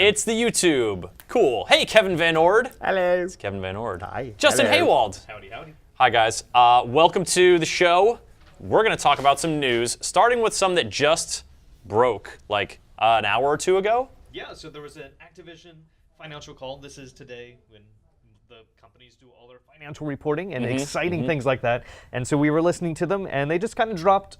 It's the YouTube. Cool. Hey, Kevin Van Ord. Hello. It's Kevin Van Ord. Hi. Justin Hello. Haywald. Howdy, howdy. Hi, guys. Welcome to the show. We're going to talk about some news, starting with some that just broke like an hour or two ago. Yeah, so there was an Activision financial call. This is today when the companies do all their financial reporting and exciting things like that. And so we were listening to them, and they just kind of dropped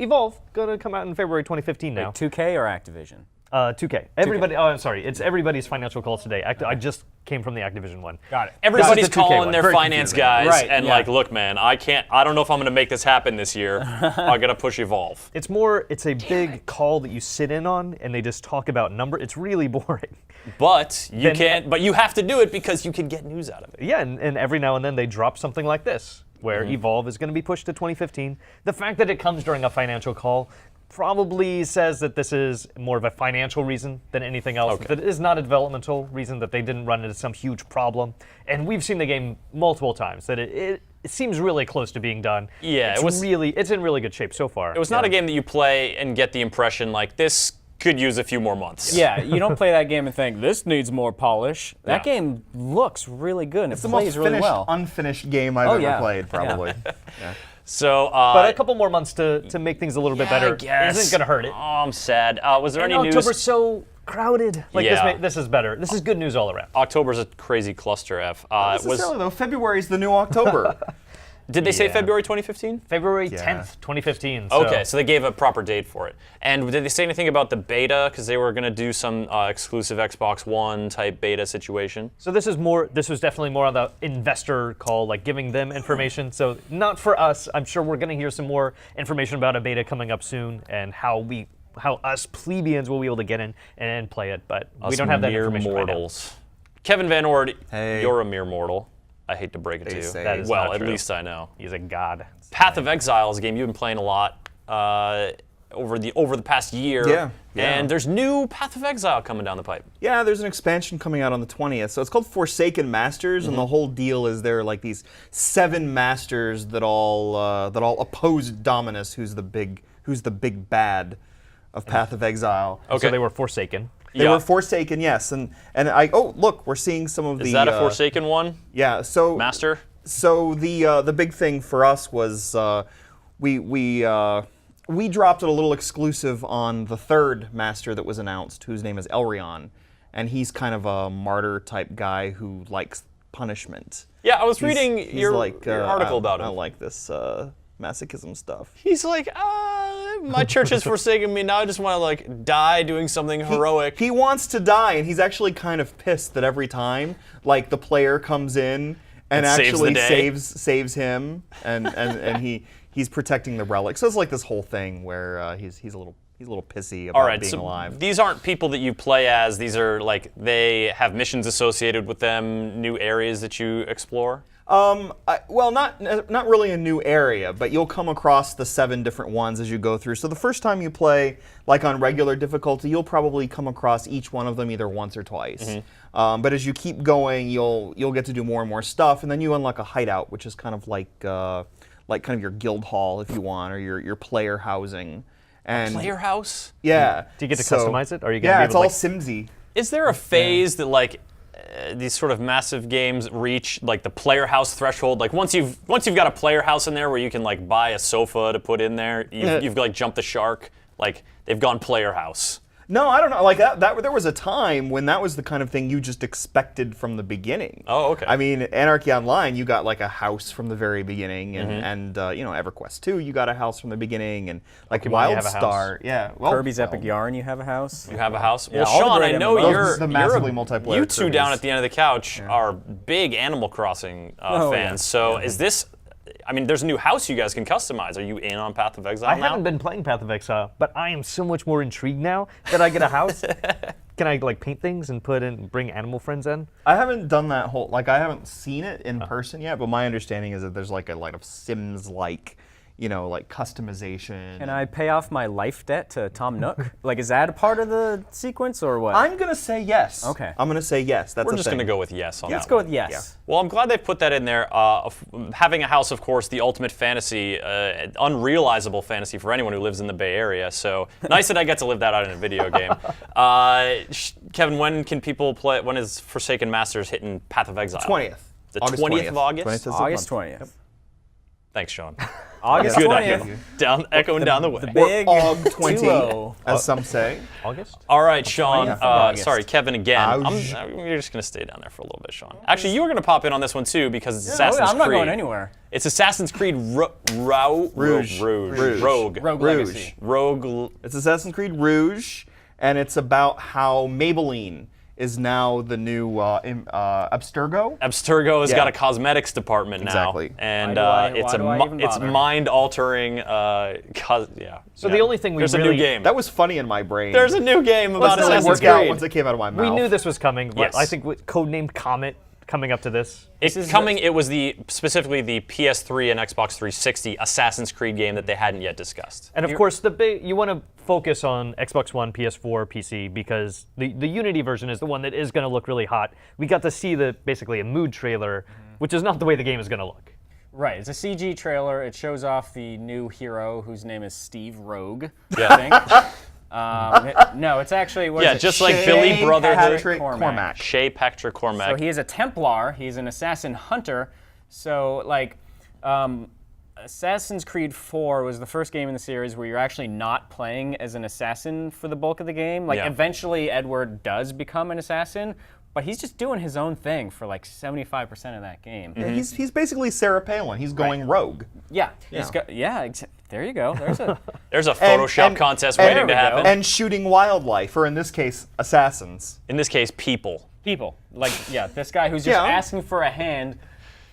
Evolve, going to come out in February 2015 now. 2K or Activision? 2K. Everybody. Oh, I'm sorry. It's everybody's financial calls today. I just came from the Activision one. Got it. Everybody's This is the 2K calling one. their Very finance confusing. guys Right, and yeah. like, look, man, I don't know if I'm going to make this happen this year. I got to push Evolve. It's a big call that you sit in on, and they just talk about number. It's really boring. But you have to do it because you can get news out of it. Yeah, and every now and then they drop something like this, where Evolve is going to be pushed to 2015. The fact that it comes during a financial call probably says that this is more of a financial reason than anything else. Okay. That it is not a developmental reason, that they didn't run into some huge problem. And we've seen the game multiple times, that it seems really close to being done. Yeah, it's in really good shape so far. It was not a game that you play and get the impression like this could use a few more months. Yeah, you don't play that game and think, this needs more polish. That Yeah. game looks really good, and It's it the most plays really finished, well. unfinished game I've Oh, ever yeah. played, probably. Yeah. So, But a couple more months to make things a little bit better I guess. isn't going to hurt it. Oh, I'm sad. Was there And any October's news? so crowded. Like Yeah. this is better. This is good news all around. October's a crazy cluster F. Not necessarily, though. February's the new October. Did they say Yeah. February 2015? February Yeah. 10th, 2015. So. Okay, so they gave a proper date for it. And did they say anything about the beta? Because they were going to do some exclusive Xbox One type beta situation. So this was definitely more on the investor call, like giving them information. So not for us. I'm sure we're going to hear some more information about a beta coming up soon and how us plebeians will be able to get in and play it. But we don't have that mere information right now. mortals. Kevin Van Ord, Hey. you're a mere mortal. I hate to break it to They you. say. That is Well, not at true. least I know. He's a god. Path of Exile is a game you've been playing a lot over the past year. Yeah, yeah. And there's new Path of Exile coming down the pipe. Yeah, there's an expansion coming out on the 20th. So it's called Forsaken Masters, and the whole deal is there are like these 7 masters that all oppose Dominus, who's the big bad of Path of Exile. Okay. So they were forsaken. They Yeah. were Forsaken, yes, and look, we're seeing some of Is the. that a Forsaken one? Yeah, so Master? So the big thing for us was we dropped a little exclusive on the 3rd master that was announced, whose name is Elrion, and he's kind of a martyr type guy who likes punishment. Yeah, I was reading He's your like, article about him. I like this masochism stuff. He's like, my church has forsaken me. Now I just want to like die doing something heroic. He wants to die, and he's actually kind of pissed that every time, like, the player comes in and saves the actually day. saves him, and he's protecting the relic. So it's like this whole thing where he's a little pissy about All right, being so alive. these aren't people that you play as. These are like they have missions associated with them, new areas that you explore. Well, not really a new area, but you'll come across the 7 different ones as you go through. So the first time you play, like on regular difficulty, you'll probably come across each one of them either once or twice. But as you keep going, you'll get to do more and more stuff, and then you unlock a hideout, which is kind of like kind of your guild hall, if you want, or your player housing. And Player house? yeah. Do you get to so- customize it? Or are you gonna Yeah, be it's able all to, like, Simsy. Is there a phase that like these sort of massive games reach like the player house threshold? Like once you've got a player house in there where you can like buy a sofa to put in there, you've like jumped the shark. Like they've gone player house. No, I don't know. Like that there was a time when that was the kind of thing you just expected from the beginning. Oh, okay. I mean, Anarchy Online, you got like a house from the very beginning, and EverQuest 2, you got a house from the beginning, and like Pokemon, you have a WildStar, house. yeah. Well, Kirby's well, Epic Yarn, you have a house? You have a house? Yeah, Well, all the Sean, great I know MMOs. you're The massively you're a- multiplayer You two down Kirby's. at the end of the couch are big Animal Crossing Oh, fans. yeah. So is this? I mean, there's a new house you guys can customize. Are you in on Path of Exile I now? haven't been playing Path of Exile, but I am so much more intrigued now that I get a house. Can I like paint things and bring animal friends in? I haven't done that whole, like I haven't seen it in person yet, but my understanding is that there's like a lot of Sims-like, like customization. Can I pay off my life debt to Tom Nook? Like, is that a part of the sequence or what? I'm gonna say yes. Okay. I'm gonna say yes. That's We're a just thing. going to go with yes on Let's that go one. with yes. Well, I'm glad they put that in there. Having a house, of course, the ultimate fantasy, unrealizable fantasy for anyone who lives in the Bay Area. So nice that I get to live that out in a video game. Kevin, when can people play? When is Forsaken Masters hitting Path of Exile? 20th. The August 20th of August? 20th is the August month. 20th. Thanks, Sean. August Good 20th. echoing down the way. The big Og 20, 2-0. as some say. August? All right, Sean. 20th of August. Sorry, Kevin again. Ouch. You're just going to stay down there for a little bit, Sean. Actually, you were going to pop in on this one too because it's Assassin's Creed. I'm not going anywhere. It's Assassin's Creed Rouge. Rogue. Rogue Rouge. Legacy. Rogue. It's Assassin's Creed Rouge, and it's about how Maybelline is now the new Abstergo. Abstergo has Yeah. got a cosmetics department now, Exactly. and Why do it's I even it's bother? mind-altering. Yeah. So the only thing we There's really a new game. That was funny in my brain. There's a new game about Let's Assassin's work out Creed. once it came out of my mouth. we knew this was coming, but Yes. I think with codenamed Comet coming up to this. It's coming. It was specifically the PS3 and Xbox 360 Assassin's Creed game that they hadn't yet discussed. And of course, you want to focus on Xbox One, PS4, PC because the Unity version is the one that is going to look really hot. We got to see basically a mood trailer, which is not the way the game is going to look. Right, it's a CG trailer. It shows off the new hero whose name is Steve Rogue. Yeah. I think. No, it's actually what is it? just like Shay Billy Brotherhood. Patrick Cormac. Shay Patrick Cormac. So he is a Templar. He's an assassin hunter. So like, Assassin's Creed 4 was the first game in the series where you're actually not playing as an assassin for the bulk of the game. Like Yeah. eventually Edward does become an assassin, but he's just doing his own thing for like 75% of that game. Yeah, he's basically Sarah Palin. He's going rogue. Yeah. There you go. There's a Photoshop contest waiting to happen. And shooting wildlife, or in this case, assassins. In this case, people. People. Like, yeah, this guy who's just Yeah. asking for a hand.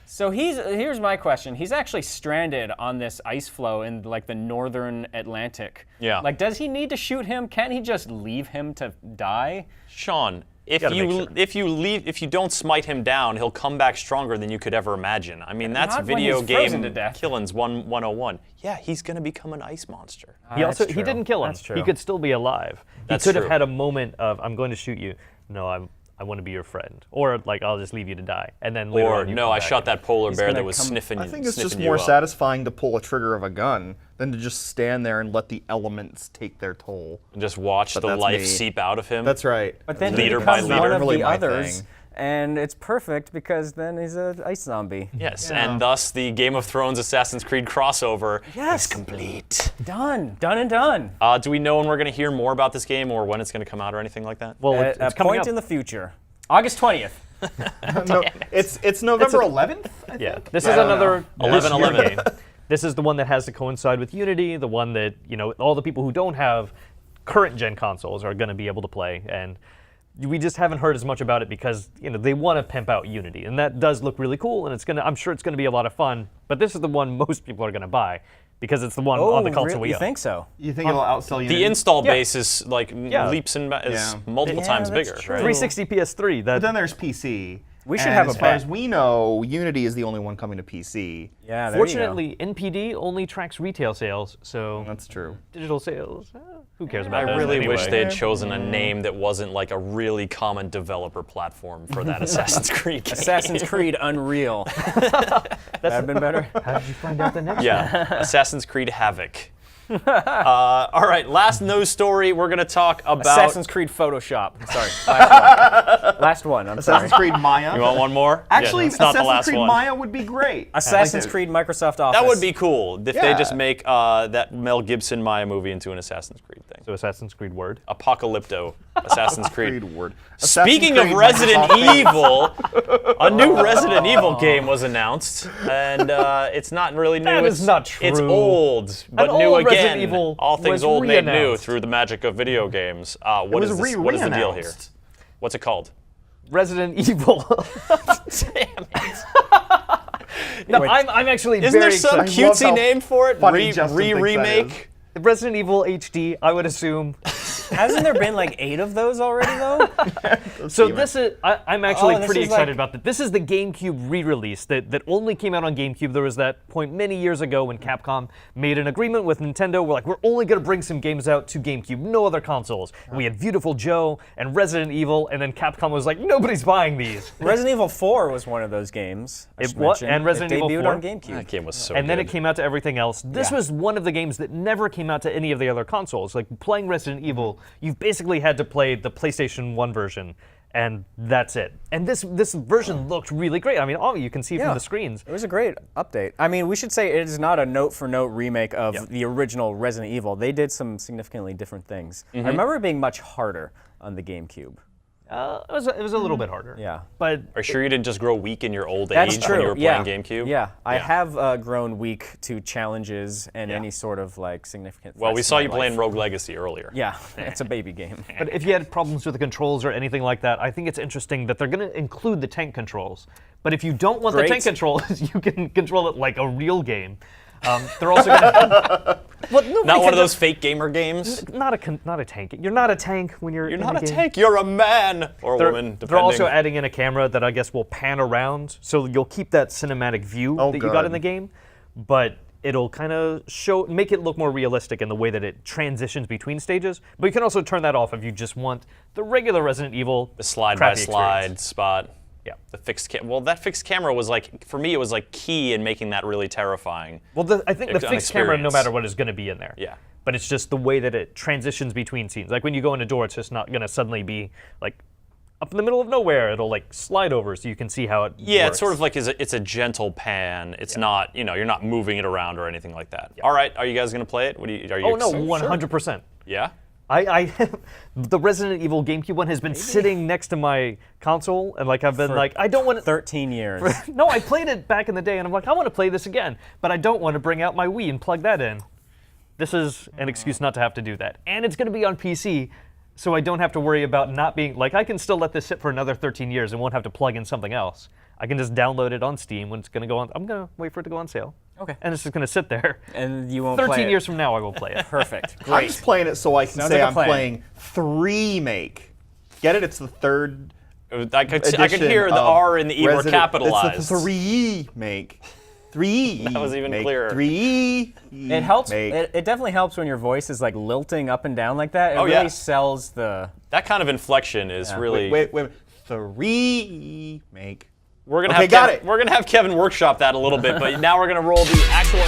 So here's my question. He's actually stranded on this ice floe in like the northern Atlantic. Yeah. Like, does he need to shoot him? Can't he just leave him to die? Sean, if Gotta make you don't smite him down, he'll come back stronger than you could ever imagine. I mean, that's Not when video he's frozen game to death. killings 101. Yeah, he's gonna become an ice monster. He also That's he true. didn't kill him. That's true. He could still be alive. That's he could true. have had a moment of I'm going to shoot you. No, I want to be your friend, or like I'll just leave you to die, and then later Or on you no, come I back. shot that polar bear gonna that was come- sniffing you. I think it's just sniffing more you up. satisfying to pull a trigger of a gun than to just stand there and let the elements take their toll. And just watch the that's life me. seep out of him. That's right. But then Leader he by becomes leader. one of Really the my others, thing. and it's perfect because then he's an ice zombie. Yes, and thus the Game of Thrones Assassin's Creed crossover Yes. is complete. Done and done. Do we know when we're going to hear more about this game or when it's going to come out or anything like that? Well, At it's a coming point up. in the future. August 20th. No, it's November 11th. Yeah, this is another 11/11. this year game. This is the one that has to coincide with Unity, the one that all the people who don't have current gen consoles are going to be able to play, and we just haven't heard as much about it because they want to pimp out Unity, and that does look really cool, and I'm sure it's going to be a lot of fun. But this is the one most people are going to buy because it's the one on the console we You own. think so? You think it'll outsell you? The install Yeah. base is like leaps and is Yeah. multiple Yeah, times that's bigger. true. Right? 360 PS3. But then there's PC. We should and have a as far bet. as we know, Unity is the only one coming to PC. Yeah, there Fortunately, NPD only tracks retail sales, so That's true. digital sales, who cares I about those really anyway. wish they had chosen a name that wasn't like a really common developer platform for that Assassin's Creed game. Assassin's Creed Unreal. That'd have been better. How did you find out the next Yeah, Assassin's Creed Havoc. All right, last news story. We're going to talk about. Assassin's Creed Photoshop. Sorry, last one. I'm sorry. Assassin's Creed Maya. You want one more? Actually, yeah, it's not the Assassin's last Creed one. Maya would be great. Assassin's I like it. Creed Microsoft Office. That would be cool if they Yeah. just make that Mel Gibson Maya movie into an Assassin's Creed thing. So Assassin's Creed Word. Apocalypto Assassin's Creed. Creed word. Speaking Assassin's of Creed Resident Microsoft Evil, a new Resident Evil game was announced, and it's not really new. That is it's, not true. It's old, but An new old again. Resident Evil All things was old made new re-announced. through the magic of video games. What was is this? What is the deal here? re-announced. What's it called? Resident Evil. Damn it. No, I'm actually Isn't there very some excited. love cutesy how name for it? funny Justin thinks that Remake? Resident Evil HD, I would assume. Hasn't there been like 8 of those already though? So this is, I'm actually this pretty is excited like- about that. This is the GameCube re-release that only came out on GameCube. There was that point many years ago when Capcom made an agreement with Nintendo. We're like, we're only going to bring some games out to GameCube, no other consoles. And we had Beautiful Joe and Resident Evil, and then Capcom was like, nobody's buying these. Resident Evil 4 was one of those games. I should what? mention. And Resident it Evil debuted 4? on GameCube. That game was so And then good. it came out to everything else. This Yeah. was one of the games that never came out to any of the other consoles. Like playing Resident Evil, you've basically had to play the PlayStation 1 version, and that's it. And this version looked really great. I mean, you can see from the screens. It was a great update. I mean, we should say it is not a note-for-note remake of the original Resident Evil. They did some significantly different things. I remember it being much harder on the GameCube. It was a little bit harder. Yeah. But Are you sure you didn't just grow weak in your old That's age true. when you were yeah. playing GameCube? Yeah, I have grown weak to challenges and any sort of like significant. Well, we threats saw to you my playing life. Rogue Legacy earlier. Yeah, it's a baby game. But if you had problems with the controls or anything like that, I think it's interesting that they're going to include the tank controls. But if you don't want the Great. tank controls, you can control it like a real game. They're also going to. Not one of those fake gamer games. Not a tank. You're not a tank when you're. You're in not the a game. tank. You're a man or a woman, depending. They're also adding in a camera that I guess will pan around, so you'll keep that cinematic view that you got in good. the game, but it'll kind of make it look more realistic in the way that it transitions between stages. But you can also turn that off if you just want the regular Resident Evil the slide by crappy slide experience. spot. Yeah. The fixed well, that fixed camera was like, for me, it was like key in making that really terrifying. Well, I think the An fixed camera, no experience. matter what, is going to be in there. Yeah. But it's just the way that it transitions between scenes. Like when you go in a door, it's just not going to suddenly be like up in the middle of nowhere. It'll like slide over so you can see how it Yeah, works. it's sort of like it's a gentle pan. It's not, you're not moving it around or anything like that. All right, are you guys gonna play it? Are you Oh no, excited? 100%. Yeah. The Resident Evil GameCube one has been sitting next to my console, and like I've been like, I don't want to. 13 years. No, I played it back in the day, and I'm like, I want to play this again, but I don't want to bring out my Wii and plug that in. This is an excuse not to have to do that, and it's going to be on PC, so I don't have to worry about not being like I can still let this sit for another 13 years and won't have to plug in something else. I can just download it on Steam when it's going to go on. I'm going to wait for it to go on sale. Okay. And it's just going to sit there. And you won't 13 play it. years from now, I will play it. Perfect. I'm Great. just playing it so I can Sounds say like a I'm plan. playing Remake. Get it? It's the third I could edition hear the of R and the E were Resident- capitalized. It's the Remake. That was even clearer. It helps. It definitely helps when your voice is like lilting up and down like that. It Oh, really yeah. sells the. That kind of inflection is really. Wait. The Remake. We're gonna Okay, have got it. We're gonna have Kevin workshop that a little bit, but now we're gonna roll the actual.